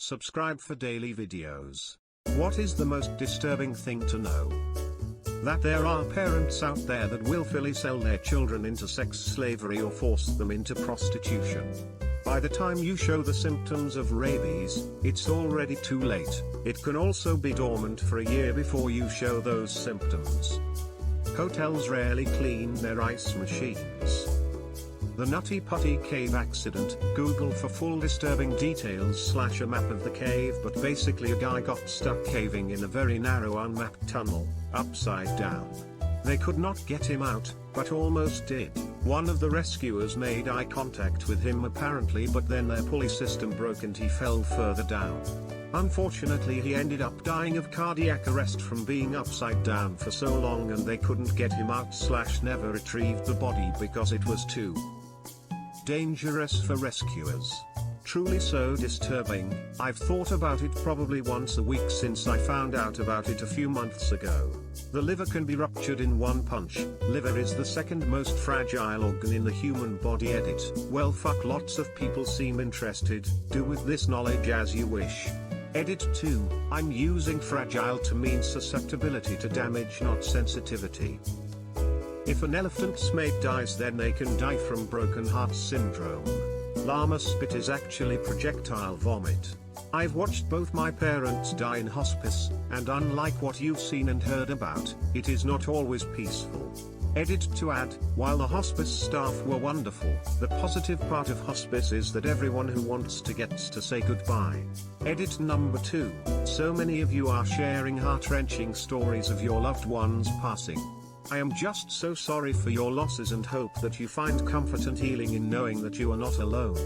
Subscribe for daily videos. What is the most disturbing thing to know? That there are parents out there that willfully sell their children into sex slavery or force them into prostitution. By the time you show the symptoms of rabies, it's already too late. It can also be dormant for a year before you show those symptoms. Hotels rarely clean their ice machines. The Nutty Putty Cave accident. Google for full disturbing details / a map of the cave, but basically a guy got stuck caving in a very narrow unmapped tunnel, upside down. They could not get him out, but almost did. One of the rescuers made eye contact with him apparently, but then their pulley system broke and he fell further down. Unfortunately, he ended up dying of cardiac arrest from being upside down for so long, and they couldn't get him out / never retrieved the body because it was too dangerous for rescuers. Truly so disturbing. I've thought about it probably once a week since I found out about it a few months ago. The liver can be ruptured in one punch. Liver is the second most fragile organ in the human body. Edit. Well, fuck, lots of people seem interested. Do with this knowledge as you wish. Edit 2. I'm using fragile to mean susceptibility to damage, not sensitivity. If an elephant's mate dies, then they can die from broken heart syndrome. Llama spit is actually projectile vomit. I've watched both my parents die in hospice, and unlike what you've seen and heard about, it is not always peaceful. Edit to add, while the hospice staff were wonderful, the positive part of hospice is that everyone who wants to gets to say goodbye. Edit number 2. So many of you are sharing heart-wrenching stories of your loved ones passing. I am just so sorry for your losses and hope that you find comfort and healing in knowing that you are not alone.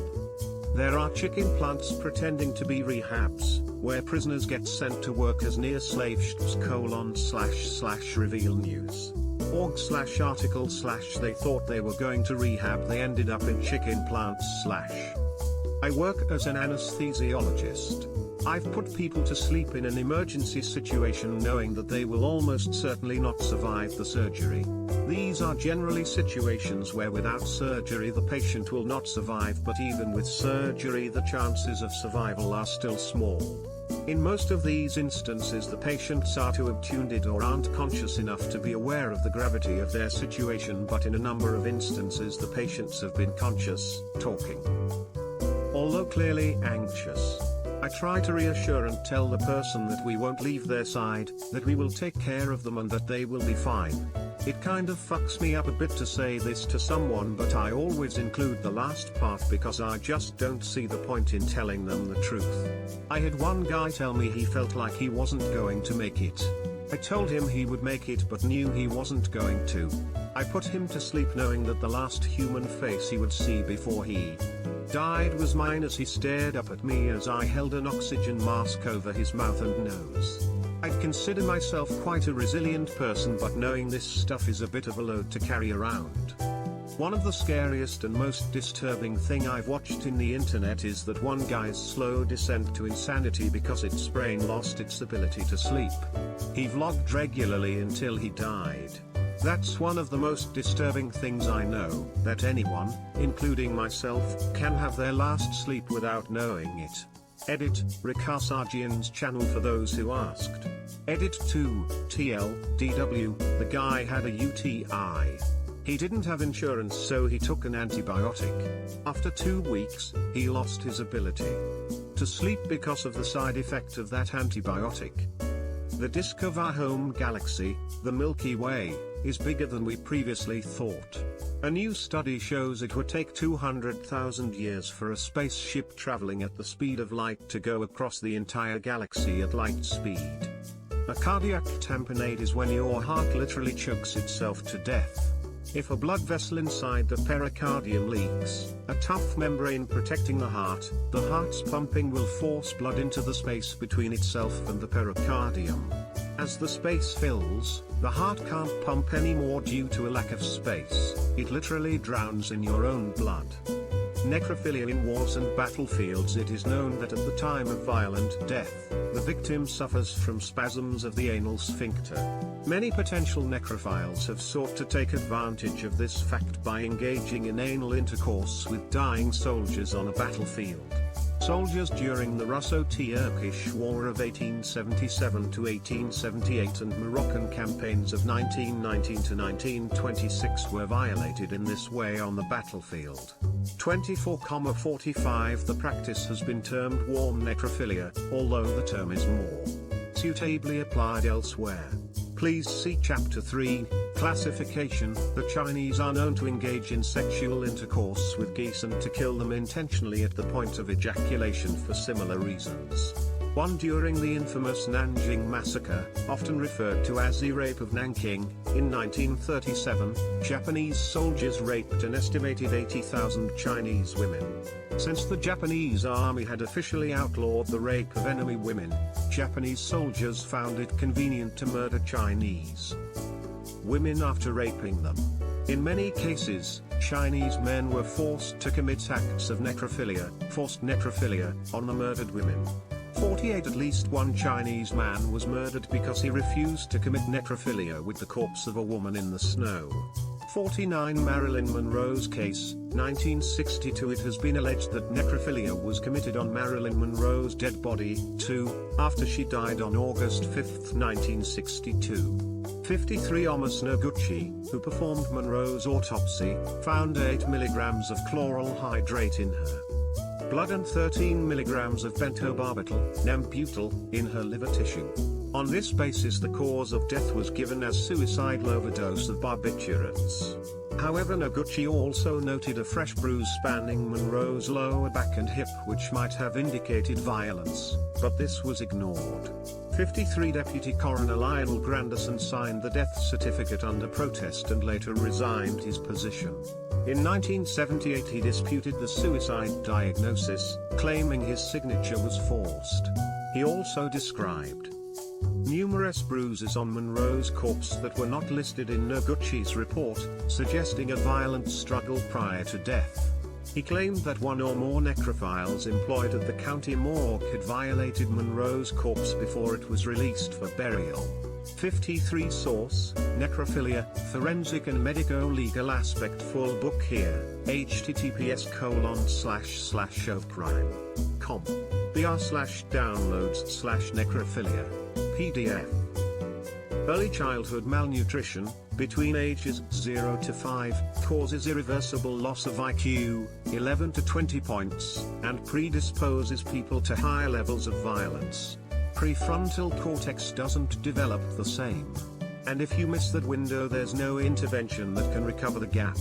There are chicken plants pretending to be rehabs, where prisoners get sent to work as near slave ships : / reveal news. Org / article / they thought they were going to rehab, they ended up in chicken plants / I work as an anesthesiologist. I've put people to sleep in an emergency situation knowing that they will almost certainly not survive the surgery. These are generally situations where without surgery the patient will not survive, but even with surgery the chances of survival are still small. In most of these instances the patients are too obtuned or aren't conscious enough to be aware of the gravity of their situation, but in a number of instances the patients have been conscious, talking, although clearly anxious. I try to reassure and tell the person that we won't leave their side, that we will take care of them and that they will be fine. It kind of fucks me up a bit to say this to someone, but I always include the last part because I just don't see the point in telling them the truth. I had one guy tell me he felt like he wasn't going to make it. I told him he would make it but knew he wasn't going to. I put him to sleep knowing that the last human face he would see before he died was mine, as he stared up at me as I held an oxygen mask over his mouth and nose. I'd consider myself quite a resilient person, but knowing this stuff is a bit of a load to carry around. One of the scariest and most disturbing thing I've watched in the internet is that one guy's slow descent to insanity because his brain lost its ability to sleep. He vlogged regularly until he died. That's one of the most disturbing things I know, that anyone, including myself, can have their last sleep without knowing it. Edit, Rikasajian's channel for those who asked. Edit 2, TL, DW, the guy had a UTI. He didn't have insurance, so he took an antibiotic. After 2 weeks, he lost his ability to sleep because of the side effect of that antibiotic. The disk of our home galaxy, the Milky Way, is bigger than we previously thought. A new study shows it would take 200,000 years for a spaceship traveling at the speed of light to go across the entire galaxy at light speed. A cardiac tamponade is when your heart literally chokes itself to death. If a blood vessel inside the pericardium leaks, a tough membrane protecting the heart's pumping will force blood into the space between itself and the pericardium. As the space fills, the heart can't pump anymore due to a lack of space. It literally drowns in your own blood. Necrophilia in wars and battlefields. It is known that at the time of violent death, the victim suffers from spasms of the anal sphincter. Many potential necrophiles have sought to take advantage of this fact by engaging in anal intercourse with dying soldiers on a battlefield. Soldiers during the Russo-Turkish War of 1877 to 1878 and Moroccan campaigns of 1919 to 1926 were violated in this way on the battlefield. 24,45 The practice has been termed warm necrophilia, although the term is more suitably applied elsewhere. Please see Chapter 3, Classification. The Chinese are known to engage in sexual intercourse with geese and to kill them intentionally at the point of ejaculation for similar reasons. One during the infamous Nanjing Massacre, often referred to as the Rape of Nanking, in 1937, Japanese soldiers raped an estimated 80,000 Chinese women. Since the Japanese army had officially outlawed the rape of enemy women, Japanese soldiers found it convenient to murder Chinese women after raping them. In many cases, Chinese men were forced to commit acts of necrophilia, forced necrophilia, on the murdered women. 48 At least one Chinese man was murdered because he refused to commit necrophilia with the corpse of a woman in the snow. 49 Marilyn Monroe's case, 1962 It has been alleged that necrophilia was committed on Marilyn Monroe's dead body, too, after she died on August 5, 1962. 53 Amos Noguchi, who performed Monroe's autopsy, found 8 milligrams of chloral hydrate in her blood and 13 milligrams of pentobarbital, nembutal, in her liver tissue. On this basis the cause of death was given as suicidal overdose of barbiturates. However, Noguchi also noted a fresh bruise spanning Monroe's lower back and hip which might have indicated violence, but this was ignored. 53 Deputy Coroner Lionel Grandison signed the death certificate under protest and later resigned his position. In 1978 he disputed the suicide diagnosis, claiming his signature was forced. He also described numerous bruises on Monroe's corpse that were not listed in Noguchi's report, suggesting a violent struggle prior to death. He claimed that one or more necrophiles employed at the county morgue had violated Monroe's corpse before it was released for burial. 53 Source, Necrophilia, Forensic and Medico-Legal Aspect Full book here, https://ofcrime.com. br/downloads/necrophilia. PDF. Early childhood malnutrition, between ages 0 to 5, causes irreversible loss of IQ, 11 to 20 points, and predisposes people to higher levels of violence. Prefrontal cortex doesn't develop the same. And if you miss that window, there's no intervention that can recover the gap.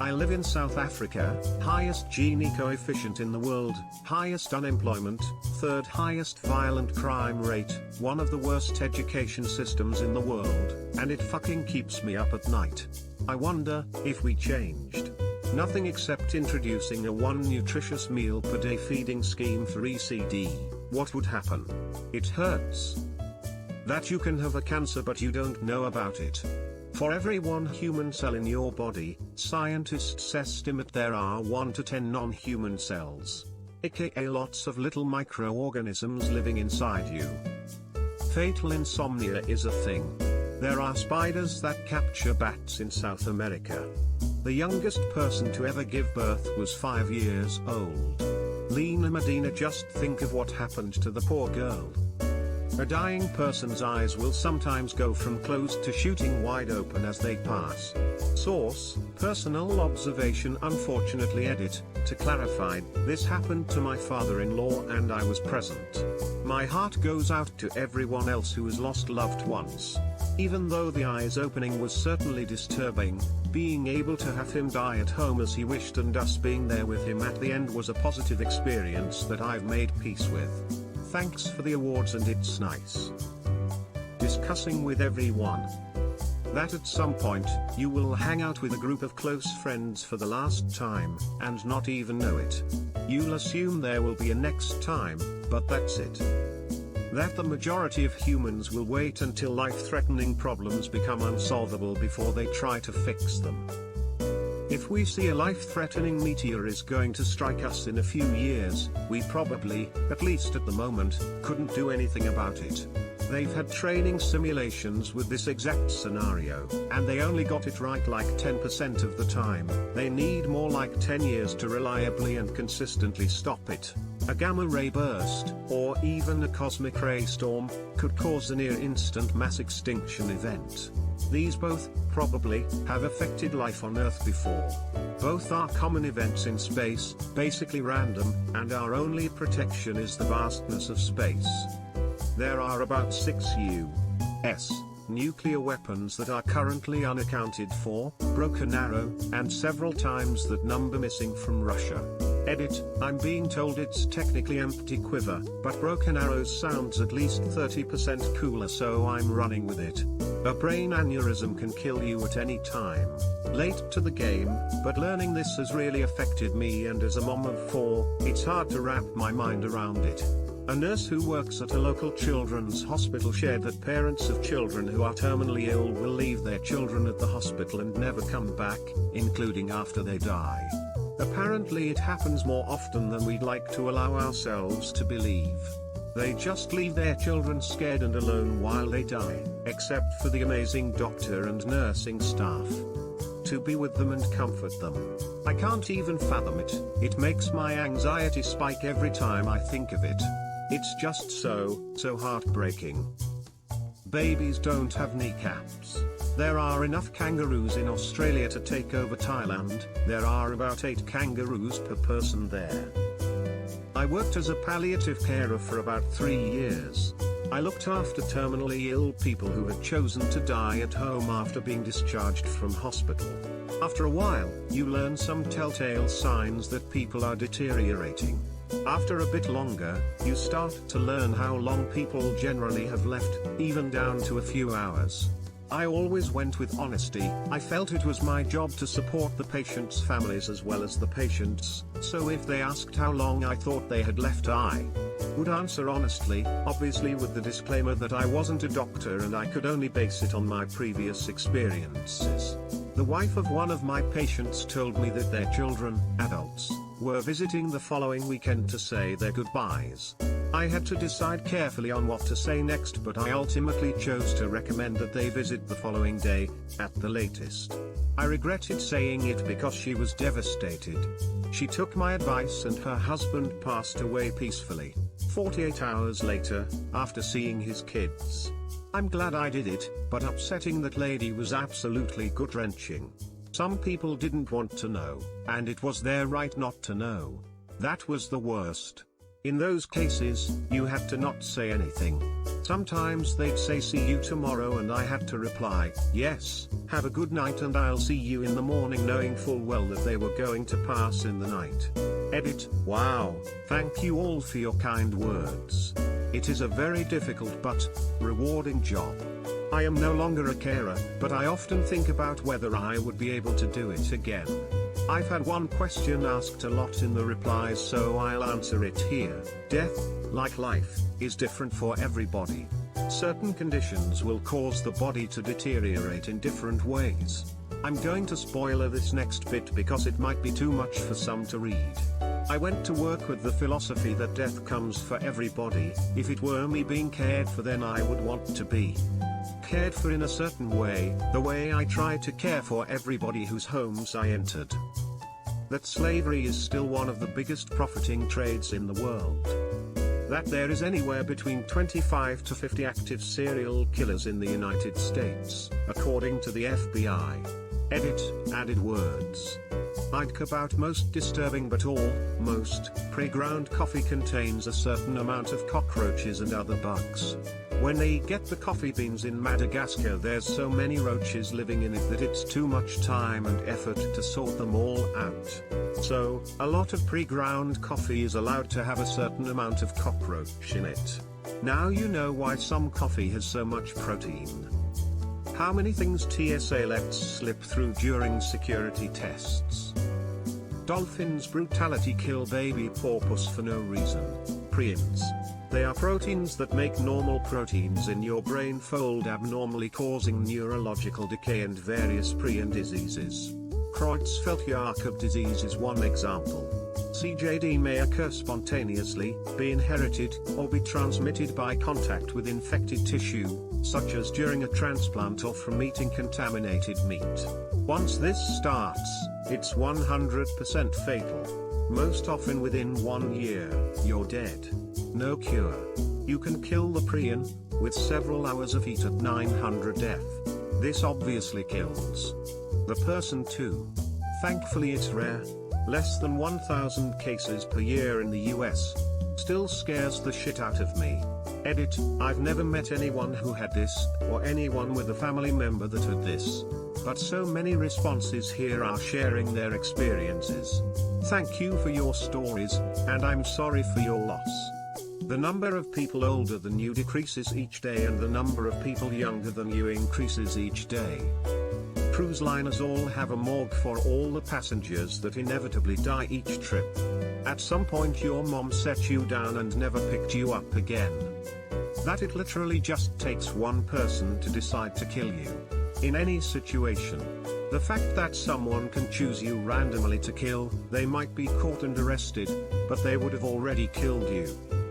I live in South Africa, highest Gini coefficient in the world, highest unemployment, third highest violent crime rate, one of the worst education systems in the world, and it fucking keeps me up at night. I wonder, if we changed nothing except introducing a one nutritious meal per day feeding scheme for ECD, what would happen? It hurts that you can have a cancer but you don't know about it. For every one human cell in your body, scientists estimate there are 1 to 10 non-human cells, aka lots of little microorganisms living inside you. Fatal insomnia is a thing. There are spiders that capture bats in South America. The youngest person to ever give birth was 5 years old. Lena Medina, just think of what happened to the poor girl. A dying person's eyes will sometimes go from closed to shooting wide open as they pass. Source, personal observation. Unfortunately, edit, to clarify, this happened to my father-in-law and I was present. My heart goes out to everyone else who has lost loved ones. Even though the eyes opening was certainly disturbing, being able to have him die at home as he wished and us being there with him at the end was a positive experience that I've made peace with. Thanks for the awards, and it's nice discussing with everyone that at some point, you will hang out with a group of close friends for the last time, and not even know it. You'll assume there will be a next time, but that's it. That the majority of humans will wait until life-threatening problems become unsolvable before they try to fix them. If we see a life-threatening meteor is going to strike us in a few years, we probably, at least at the moment, couldn't do anything about it. They've had training simulations with this exact scenario, and they only got it right like 10% of the time. They need more like 10 years to reliably and consistently stop it. A gamma ray burst, or even a cosmic ray storm, could cause a near-instant mass extinction event. These both, probably, have affected life on Earth before. Both are common events in space, basically random, and our only protection is the vastness of space. There are about 6 U.S. nuclear weapons that are currently unaccounted for, Broken Arrow, and several times that number missing from Russia. Edit, I'm being told it's technically empty quiver, but Broken Arrow sounds at least 30% cooler, so I'm running with it. A brain aneurysm can kill you at any time. Late to the game, but learning this has really affected me, and as a mom of 4, it's hard to wrap my mind around it. A nurse who works at a local children's hospital shared that parents of children who are terminally ill will leave their children at the hospital and never come back, including after they die. Apparently it happens more often than we'd like to allow ourselves to believe. They just leave their children scared and alone while they die, except for the amazing doctor and nursing staff to be with them and comfort them. I can't even fathom it. It makes my anxiety spike every time I think of it. It's just so heartbreaking. Babies don't have kneecaps. There are enough kangaroos in Australia to take over Thailand. There are about 8 kangaroos per person there. I worked as a palliative carer for about 3 years. I looked after terminally ill people who had chosen to die at home after being discharged from hospital. After a while, you learn some telltale signs that people are deteriorating. After a bit longer, you start to learn how long people generally have left, even down to a few hours. I always went with honesty. I felt it was my job to support the patients' families as well as the patients, so if they asked how long I thought they had left, I would answer honestly, obviously with the disclaimer that I wasn't a doctor and I could only base it on my previous experiences. The wife of one of my patients told me that their children, adults, were visiting the following weekend to say their goodbyes. I had to decide carefully on what to say next, but I ultimately chose to recommend that they visit the following day, at the latest. I regretted saying it because she was devastated. She took my advice and her husband passed away peacefully, 48 hours later, after seeing his kids. I'm glad I did it, but upsetting that lady was absolutely gut-wrenching. Some people didn't want to know, and it was their right not to know. That was the worst. In those cases, you had to not say anything. Sometimes they'd say see you tomorrow and I had to reply, yes, have a good night and I'll see you in the morning, knowing full well that they were going to pass in the night. Edit, wow, thank you all for your kind words. It is a very difficult but rewarding job. I am no longer a carer, but I often think about whether I would be able to do it again. I've had one question asked a lot in the replies, so I'll answer it here. Death, like life, is different for everybody. Certain conditions will cause the body to deteriorate in different ways. I'm going to spoiler this next bit because it might be too much for some to read. I went to work with the philosophy that death comes for everybody. If it were me being cared for, then I would want to be cared for in a certain way, the way I try to care for everybody whose homes I entered. That slavery is still one of the biggest profiting trades in the world. That there is anywhere between 25 to 50 active serial killers in the United States, according to the FBI. Edit, added words. I'd about most disturbing but almost, pre-ground coffee contains a certain amount of cockroaches and other bugs. When they get the coffee beans in Madagascar, there's so many roaches living in it that it's too much time and effort to sort them all out. So, a lot of pre-ground coffee is allowed to have a certain amount of cockroach in it. Now you know why some coffee has so much protein. How many things TSA lets slip through during security tests? Dolphins' brutality kill baby porpoise for no reason. Prions. They are proteins that make normal proteins in your brain fold abnormally, causing neurological decay and various prion diseases. Creutzfeldt-Jakob disease is one example. CJD may occur spontaneously, be inherited, or be transmitted by contact with infected tissue, such as during a transplant or from eating contaminated meat. Once this starts, it's 100% fatal. Most often within 1 year, you're dead. No cure. You can kill the prion, with several hours of heat at 900 F. This obviously kills the person too. Thankfully it's rare. Less than 1,000 cases per year in the US. Still scares the shit out of me. Edit, I've never met anyone who had this, or anyone with a family member that had this. But so many responses here are sharing their experiences. Thank you for your stories, and I'm sorry for your loss. The number of people older than you decreases each day and the number of people younger than you increases each day. Cruise liners all have a morgue for all the passengers that inevitably die each trip. At some point your mom set you down and never picked you up again. That it literally just takes one person to decide to kill you. In any situation. The fact that someone can choose you randomly to kill, they might be caught and arrested, but they would have already killed you.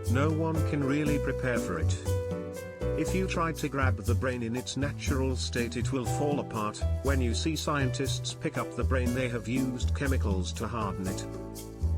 No one can really prepare for it. If you try to grab the brain in its natural state it will fall apart. When you see scientists pick up the brain they have used chemicals to harden it.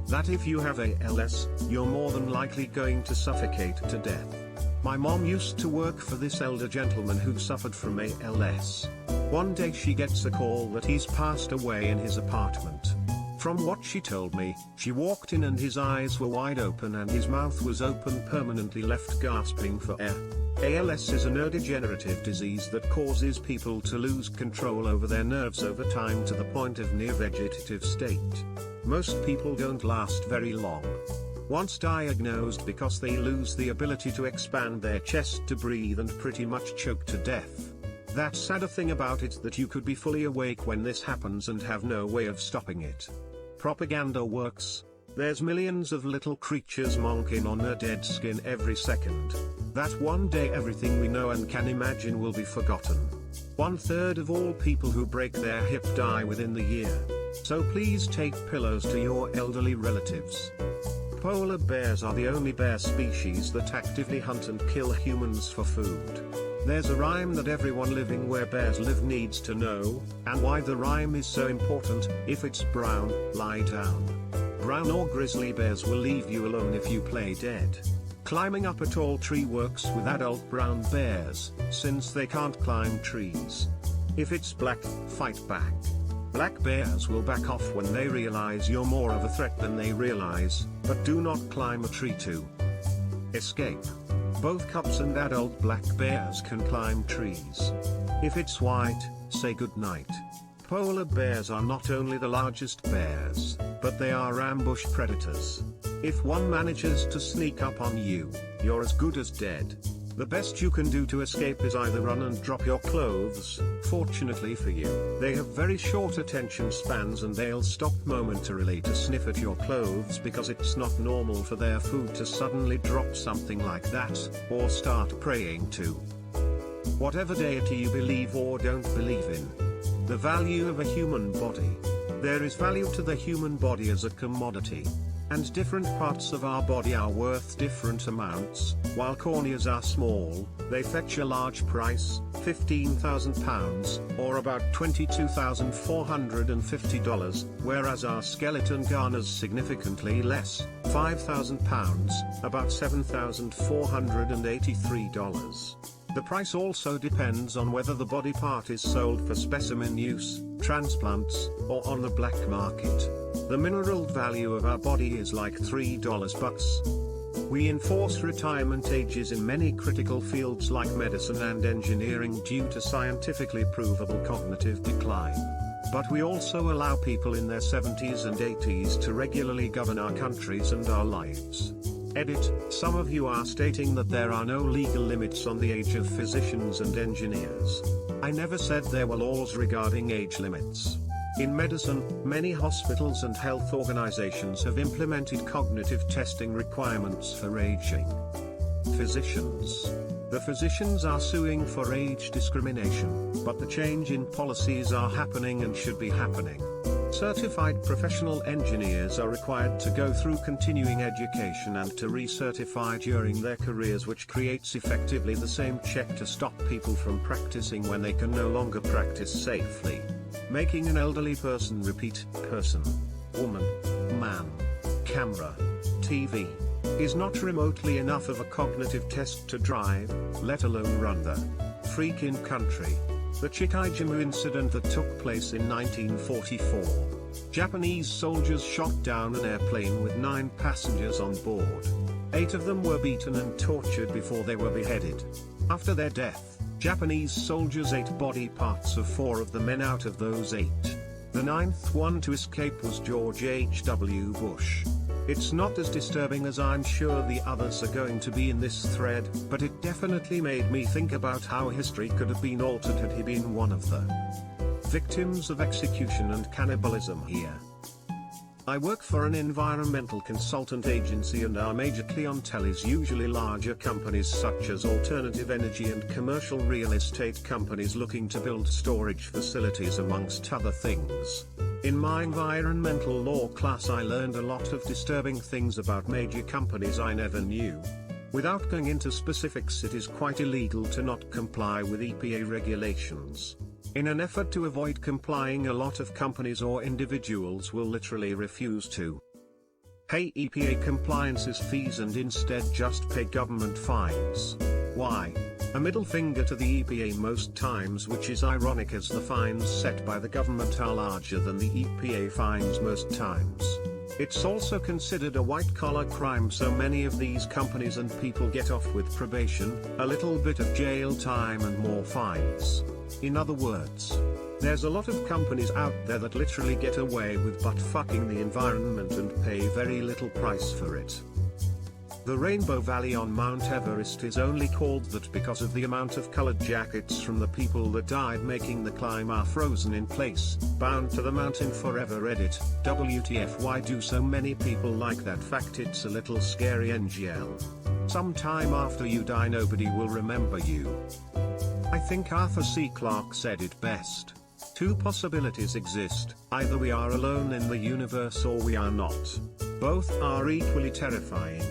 That if you have ALS, you're more than likely going to suffocate to death. My mom used to work for this elder gentleman who suffered from ALS. One day she gets a call that he's passed away in his apartment. From what she told me, she walked in and his eyes were wide open and his mouth was open, permanently left gasping for air. ALS is a neurodegenerative disease that causes people to lose control over their nerves over time to the point of near vegetative state. Most people don't last very long. Once diagnosed, because they lose the ability to expand their chest to breathe and pretty much choke to death. That sadder thing about it that you could be fully awake when this happens and have no way of stopping it. Propaganda works. There's millions of little creatures monking on her dead skin every second. That one day everything we know and can imagine will be forgotten. 1/3 of all people who break their hip die within the year. So please take pillows to your elderly relatives. Polar bears are the only bear species that actively hunt and kill humans for food. There's a rhyme that everyone living where bears live needs to know, and why the rhyme is so important. If it's brown, lie down. Brown or grizzly bears will leave you alone if you play dead. Climbing up a tall tree works with adult brown bears, since they can't climb trees. If it's black, fight back. Black bears will back off when they realize you're more of a threat than they realize, but do not climb a tree to escape. Both cubs and adult black bears can climb trees. If it's white, say goodnight. Polar bears are not only the largest bears, but they are ambush predators. If one manages to sneak up on you, you're as good as dead. The best you can do to escape is either run and drop your clothes. Fortunately for you, they have very short attention spans and they'll stop momentarily to sniff at your clothes because it's not normal for their food to suddenly drop something like that, or start praying to whatever deity you believe or don't believe in. The value of a human body. There is value to the human body as a commodity. And different parts of our body are worth different amounts. While corneas are small, they fetch a large price, £15,000, or about $22,450, whereas our skeleton garners significantly less, £5,000, about $7,483. The price also depends on whether the body part is sold for specimen use, transplants, or on the black market. The mineral value of our body is like $3 bucks. We enforce retirement ages in many critical fields like medicine and engineering due to scientifically provable cognitive decline. But we also allow people in their 70s and 80s to regularly govern our countries and our lives. Edit, some of you are stating that there are no legal limits on the age of physicians and engineers. I never said there were laws regarding age limits. In medicine, many hospitals and health organizations have implemented cognitive testing requirements for aging. Physicians. The physicians are suing for age discrimination, but the change in policies are happening and should be happening. Certified professional engineers are required to go through continuing education and to recertify during their careers, which creates effectively the same check to stop people from practicing when they can no longer practice safely. Making an elderly person repeat, person, woman, man, camera, TV, is not remotely enough of a cognitive test to drive, let alone run the freaking country. The Chikaijimu incident that took place in 1944. Japanese soldiers shot down an airplane with 9 passengers on board. 8 of them were beaten and tortured before they were beheaded. After their death, Japanese soldiers ate body parts of 4 of the men out of those 8. The 9th one to escape was George H.W. Bush. It's not as disturbing as I'm sure the others are going to be in this thread, but it definitely made me think about how history could have been altered had he been one of the victims of execution and cannibalism here. I work for an environmental consultant agency, and our major clientele is usually larger companies such as alternative energy and commercial real estate companies looking to build storage facilities amongst other things. In my environmental law class I learned a lot of disturbing things about major companies I never knew. Without going into specifics, it is quite illegal to not comply with EPA regulations. In an effort to avoid complying, a lot of companies or individuals will literally refuse to pay EPA compliances fees and instead just pay government fines. Why? A middle finger to the EPA most times, which is ironic as the fines set by the government are larger than the EPA fines most times. It's also considered a white-collar crime, so many of these companies and people get off with probation, a little bit of jail time and more fines. In other words, there's a lot of companies out there that literally get away with butt-fucking the environment and pay very little price for it. The Rainbow Valley on Mount Everest is only called that because of the amount of colored jackets from the people that died making the climb are frozen in place, bound to the mountain forever. Reddit, WTF, why do so many people like that fact? It's a little scary. NGL. Sometime after you die nobody will remember you. I think Arthur C. Clarke said it best. 2 possibilities exist, either we are alone in the universe or we are not. Both are equally terrifying.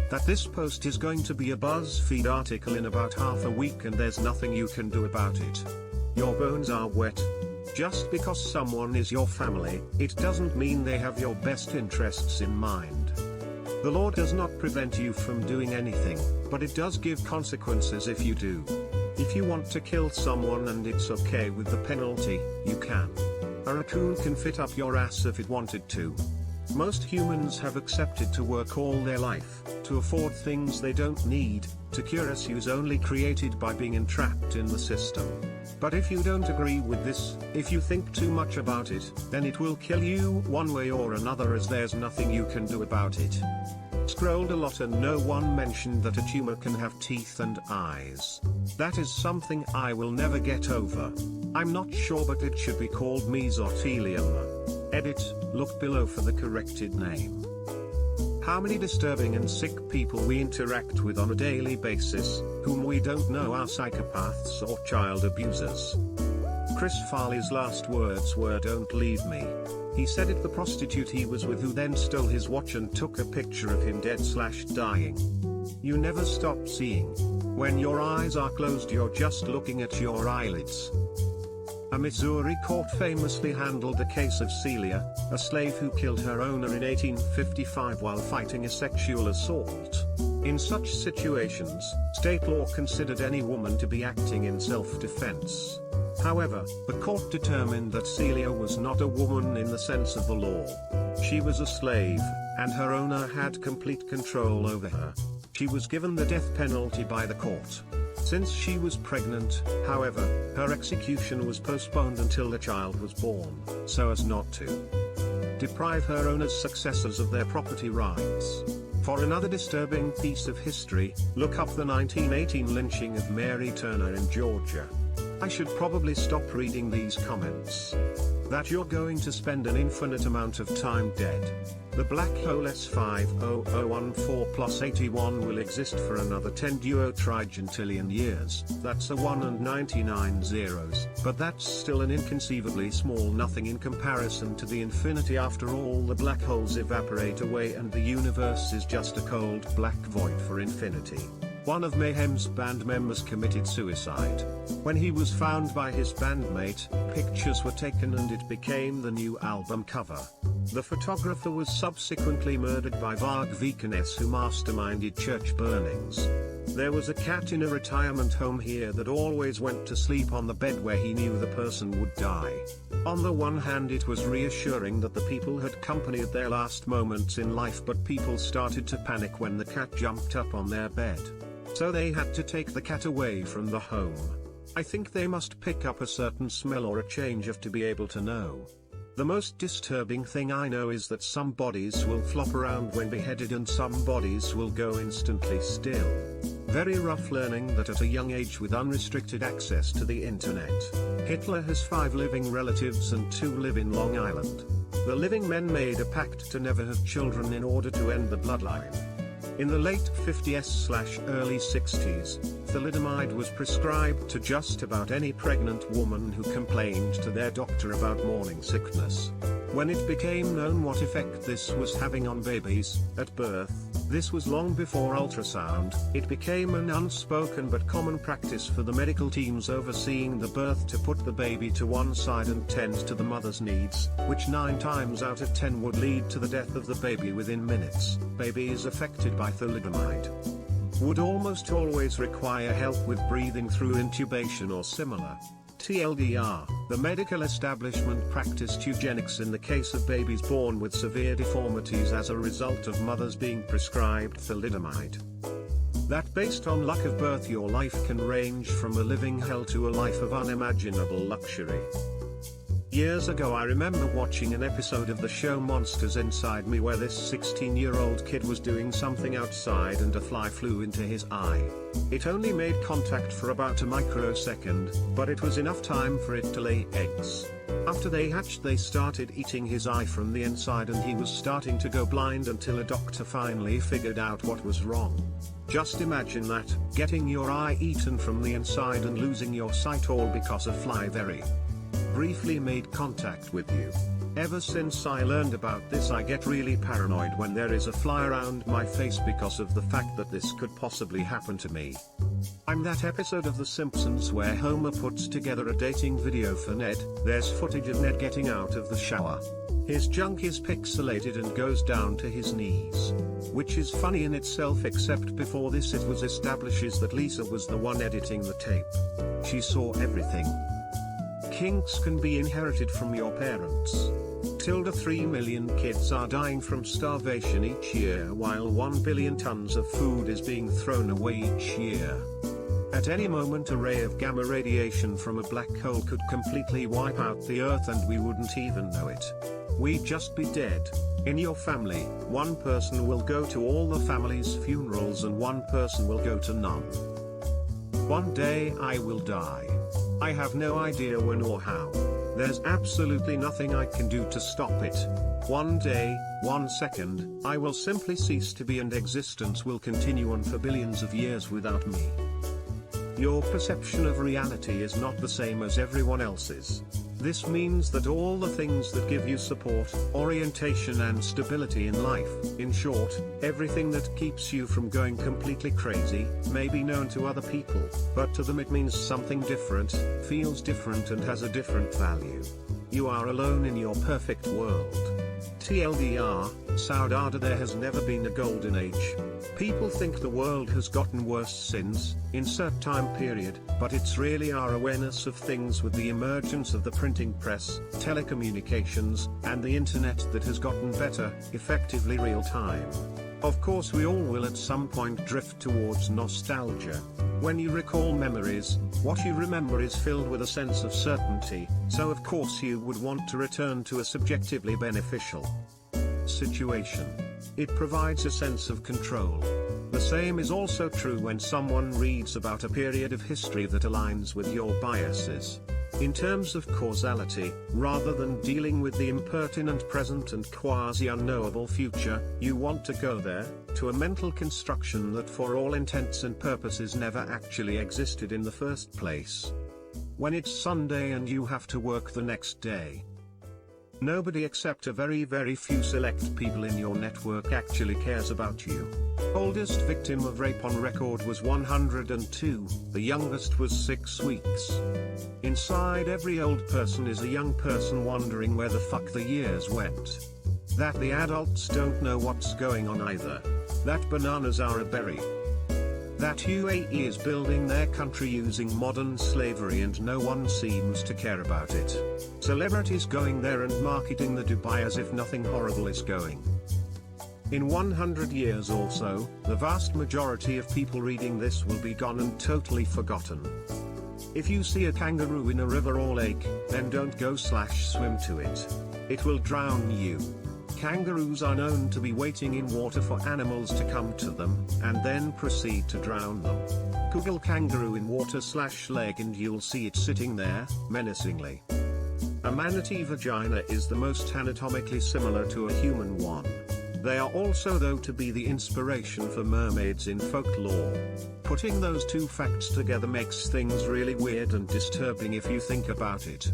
That this post is going to be a BuzzFeed article in about half a week and there's nothing you can do about it. Your bones are wet. Just because someone is your family, it doesn't mean they have your best interests in mind. The law does not prevent you from doing anything, but it does give consequences if you do. If you want to kill someone and it's okay with the penalty, you can. A raccoon can fit up your ass if it wanted to. Most humans have accepted to work all their life, to afford things they don't need, to cure issues only created by being entrapped in the system. But if you don't agree with this, if you think too much about it, then it will kill you one way or another, as there's nothing you can do about it. Scrolled a lot and no one mentioned that a tumor can have teeth and eyes. That is something I will never get over. I'm not sure, but it should be called mesothelioma. Edit, look below for the corrected name. How many disturbing and sick people we interact with on a daily basis, whom we don't know are psychopaths or child abusers. Chris Farley's last words were, "Don't leave me." He said it the prostitute he was with, who then stole his watch and took a picture of him dead/dying. You never stop seeing. When your eyes are closed you're just looking at your eyelids. A Missouri court famously handled the case of Celia, a slave who killed her owner in 1855 while fighting a sexual assault. In such situations, state law considered any woman to be acting in self-defense. However, the court determined that Celia was not a woman in the sense of the law. She was a slave, and her owner had complete control over her. She was given the death penalty by the court. Since she was pregnant, however, her execution was postponed until the child was born, so as not to deprive her owner's successors of their property rights. For another disturbing piece of history, look up the 1918 lynching of Mary Turner in Georgia. I should probably stop reading these comments. That you're going to spend an infinite amount of time dead. The black hole S50014 plus 81 will exist for another 10 duotrigentillion years. That's a 1 and 99 zeros, but that's still an inconceivably small nothing in comparison to the infinity. After all, the black holes evaporate away and the universe is just a cold black void for infinity. One of Mayhem's band members committed suicide. When he was found by his bandmate, pictures were taken and it became the new album cover. The photographer was subsequently murdered by vague Vikernes who masterminded church burnings. There was a cat in a retirement home here that always went to sleep on the bed where he knew the person would die. On the one hand, it was reassuring that the people had company at their last moments in life, but people started to panic when the cat jumped up on their bed. So they had to take the cat away from the home. I think they must pick up a certain smell or a change of to be able to know. The most disturbing thing I know is that some bodies will flop around when beheaded and some bodies will go instantly still. Very rough learning that at a young age with unrestricted access to the internet. Hitler has 5 living relatives and 2 live in Long Island. The living men made a pact to never have children in order to end the bloodline. In the late 50s/early 60s, thalidomide was prescribed to just about any pregnant woman who complained to their doctor about morning sickness. When it became known what effect this was having on babies at birth, this was long before ultrasound, it became an unspoken but common practice for the medical teams overseeing the birth to put the baby to one side and tend to the mother's needs, which 9 times out of 10 would lead to the death of the baby within minutes. Babies affected by thalidomide would almost always require help with breathing through intubation or similar. TLDR, the medical establishment practiced eugenics in the case of babies born with severe deformities as a result of mothers being prescribed thalidomide. That based on luck of birth your life can range from a living hell to a life of unimaginable luxury. Years ago I remember watching an episode of the show Monsters Inside Me where this 16-year-old kid was doing something outside and a fly flew into his eye. It only made contact for about a microsecond, but it was enough time for it to lay eggs. After they hatched they started eating his eye from the inside and he was starting to go blind until a doctor finally figured out what was wrong. Just imagine that, getting your eye eaten from the inside and losing your sight all because a fly very briefly made contact with you. Ever since I learned about this I get really paranoid when there is a fly around my face because of the fact that this could possibly happen to me. I'm that episode of The Simpsons where Homer puts together a dating video for Ned. There's footage of Ned getting out of the shower. His junk is pixelated and goes down to his knees. Which is funny in itself, except before this it was establishes that Lisa was the one editing the tape. She saw everything. Kinks can be inherited from your parents. 3 million kids are dying from starvation each year while 1 billion tons of food is being thrown away each year. At any moment a ray of gamma radiation from a black hole could completely wipe out the Earth and we wouldn't even know it. We'd just be dead. In your family, one person will go to all the family's funerals and one person will go to none. One day I will die. I have no idea when or how. There's absolutely nothing I can do to stop it. One day, 1 second, I will simply cease to be and existence will continue on for billions of years without me. Your perception of reality is not the same as everyone else's. This means that all the things that give you support, orientation and stability in life, in short, everything that keeps you from going completely crazy, may be known to other people, but to them it means something different, feels different and has a different value. You are alone in your perfect world. TLDR, Saudada, there has never been a golden age. People think the world has gotten worse since, insert time period, but it's really our awareness of things with the emergence of the printing press, telecommunications, and the internet that has gotten better, effectively real time. Of course we all will at some point drift towards nostalgia. When you recall memories, what you remember is filled with a sense of certainty, so of course you would want to return to a subjectively beneficial situation. It provides a sense of control. The same is also true when someone reads about a period of history that aligns with your biases. In terms of causality, rather than dealing with the impertinent present and quasi-unknowable future, you want to go there, to a mental construction that for all intents and purposes never actually existed in the first place. When it's Sunday and you have to work the next day, nobody except a very few select people in your network actually cares about you. Oldest victim of rape on record was 102, the youngest was 6 weeks. Inside every old person is a young person wondering where the fuck the years went. That the adults don't know what's going on either. That bananas are a berry. That UAE is building their country using modern slavery and no one seems to care about it. Celebrities going there and marketing the Dubai as if nothing horrible is going. In 100 years or so, the vast majority of people reading this will be gone and totally forgotten. If you see a kangaroo in a river or lake, then don't go/swim to it. It will drown you. Kangaroos are known to be waiting in water for animals to come to them, and then proceed to drown them. Google kangaroo in water/lake and you'll see it sitting there, menacingly. A manatee vagina is the most anatomically similar to a human one. They are also though to be the inspiration for mermaids in folklore. Putting those two facts together makes things really weird and disturbing if you think about it.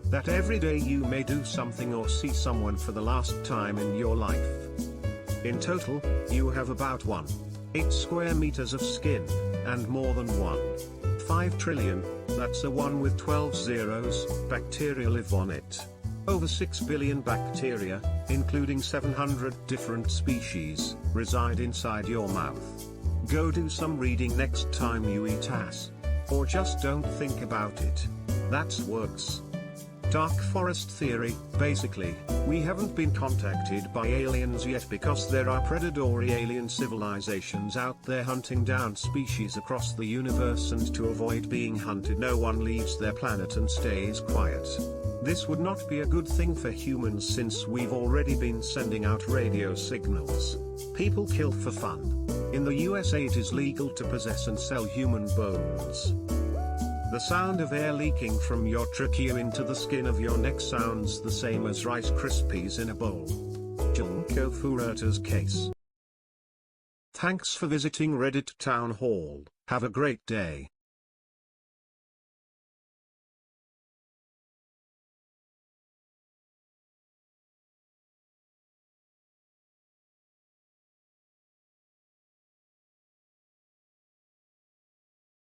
That every day you may do something or see someone for the last time in your life. In total, you have about 1.8 square meters of skin, and more than 1.5 trillion, that's a 1 with 12 zeros, bacteria live on it. Over 6 billion bacteria, including 700 different species, reside inside your mouth. Go do some reading next time you eat ass. Or just don't think about it. That's works. Dark forest theory. Basically, we haven't been contacted by aliens yet because there are predatory alien civilizations out there hunting down species across the universe, and to avoid being hunted no one leaves their planet and stays quiet. This would not be a good thing for humans since we've already been sending out radio signals. People kill for fun. In the USA it is legal to possess and sell human bones. The sound of air leaking from your trachea into the skin of your neck sounds the same as Rice Krispies in a bowl. Curators case. Thanks for visiting Reddit Town Hall. Have a great day.